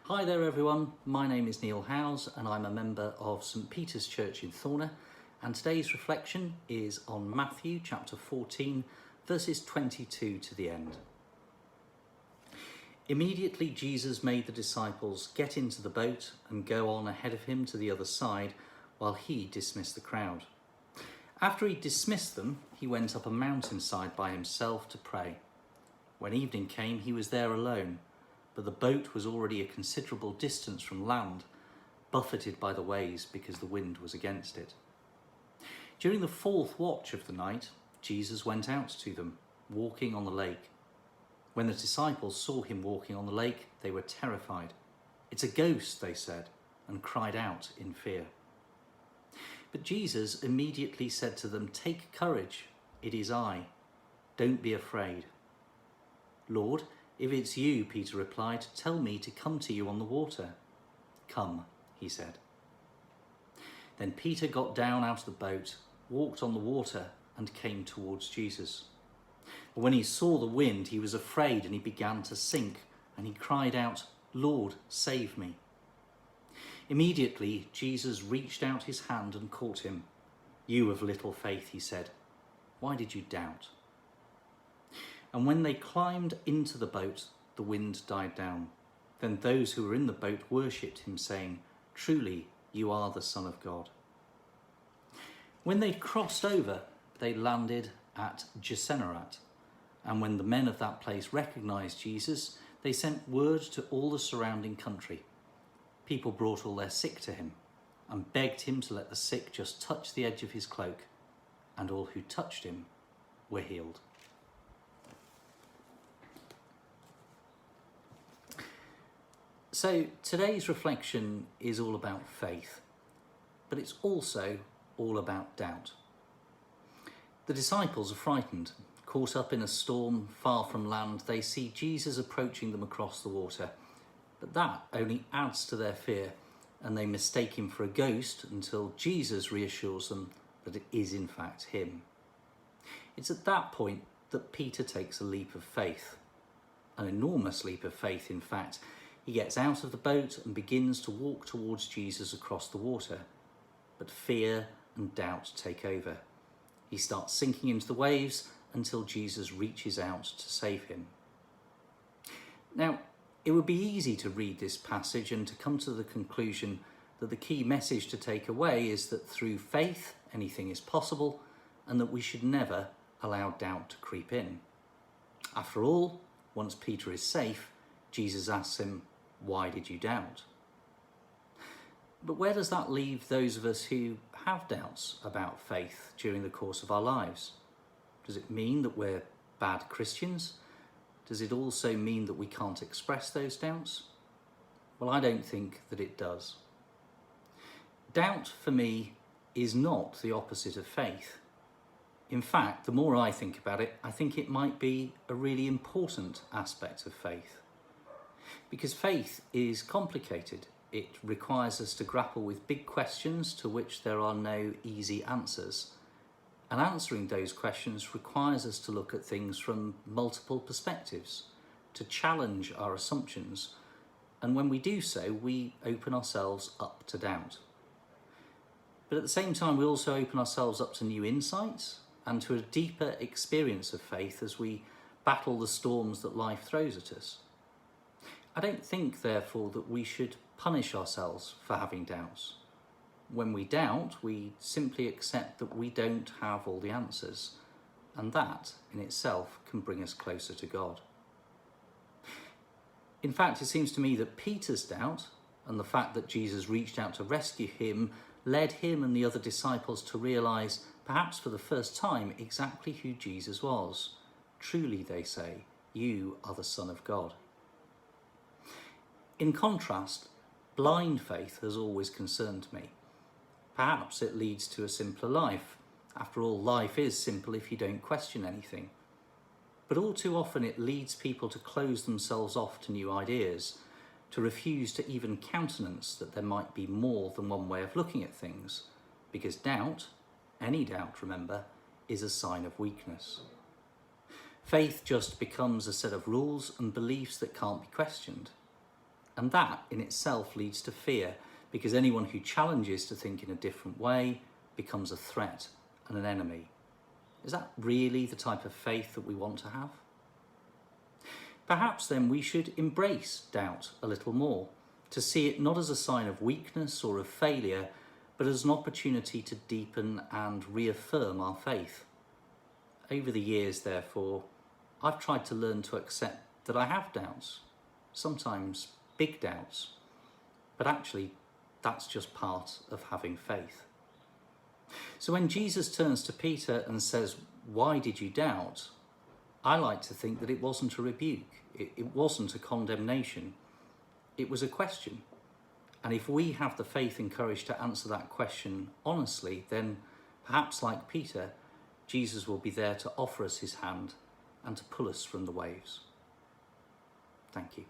Hi there everyone, my name is Neil Howes and I'm a member of St Peter's Church in Thorner, and today's reflection is on Matthew chapter 14 verses 22 to the end. Immediately Jesus made the disciples get into the boat and go on ahead of him to the other side while he dismissed the crowd. After he dismissed them, he went up a mountainside by himself to pray. When evening came, he was there alone, but the boat was already a considerable distance from land, buffeted by the waves because the wind was against it. During the fourth watch of the night, Jesus went out to them, walking on the lake. When the disciples saw him walking on the lake, they were terrified. "It's a ghost," they said, and cried out in fear. But Jesus immediately said to them, "Take courage, it is I. Don't be afraid." "Lord, if it's you," Peter replied, "tell me to come to you on the water." "Come," he said. Then Peter got down out of the boat, walked on the water, and came towards Jesus. But when he saw the wind, he was afraid and he began to sink, and he cried out, "Lord, save me." Immediately, Jesus reached out his hand and caught him. "You of little faith," he said, "why did you doubt?" And when they climbed into the boat, the wind died down. Then those who were in the boat worshipped him, saying, "Truly, you are the Son of God." When they crossed over, they landed at Gennesaret. And when the men of that place recognized Jesus, they sent word to all the surrounding country. People brought all their sick to him and begged him to let the sick just touch the edge of his cloak, and all who touched him were healed. So today's reflection is all about faith, but it's also all about doubt. The disciples are frightened. Caught up in a storm far from land, they see Jesus approaching them across the water. But that only adds to their fear, and they mistake him for a ghost until Jesus reassures them that it is in fact him. It's at that point that Peter takes a leap of faith, an enormous leap of faith in fact. He gets out of the boat and begins to walk towards Jesus across the water, but fear and doubt take over. He starts sinking into the waves until Jesus reaches out to save him. Now, it would be easy to read this passage and to come to the conclusion that the key message to take away is that through faith anything is possible, and that we should never allow doubt to creep in. After all, once Peter is safe, Jesus asks him, "Why did you doubt?" But where does that leave those of us who have doubts about faith during the course of our lives? Does it mean that we're bad Christians? Does it also mean that we can't express those doubts? Well, I don't think that it does. Doubt, for me, is not the opposite of faith. In fact, the more I think about it, I think it might be a really important aspect of faith. Because faith is complicated. It requires us to grapple with big questions to which there are no easy answers. And answering those questions requires us to look at things from multiple perspectives, to challenge our assumptions. And when we do so, we open ourselves up to doubt. But at the same time, we also open ourselves up to new insights and to a deeper experience of faith as we battle the storms that life throws at us. I don't think, therefore, that we should punish ourselves for having doubts. When we doubt, we simply accept that we don't have all the answers, and that in itself can bring us closer to God. In fact, it seems to me that Peter's doubt and the fact that Jesus reached out to rescue him led him and the other disciples to realize, perhaps for the first time, exactly who Jesus was. "Truly," they say, "you are the Son of God." In contrast, blind faith has always concerned me. Perhaps it leads to a simpler life. After all, life is simple if you don't question anything. But all too often it leads people to close themselves off to new ideas, to refuse to even countenance that there might be more than one way of looking at things, because doubt, any doubt, remember, is a sign of weakness. Faith just becomes a set of rules and beliefs that can't be questioned. And that in itself leads to fear, because anyone who challenges to think in a different way becomes a threat and an enemy. Is that really the type of faith that we want to have? Perhaps then we should embrace doubt a little more, to see it not as a sign of weakness or of failure, but as an opportunity to deepen and reaffirm our faith. Over the years, therefore, I've tried to learn to accept that I have doubts, sometimes big doubts, but actually that's just part of having faith. So when Jesus turns to Peter and says, "Why did you doubt?" I like to think that it wasn't a rebuke, it wasn't a condemnation, it was a question. And if we have the faith and courage to answer that question honestly, then perhaps like Peter, Jesus will be there to offer us his hand and to pull us from the waves. Thank you.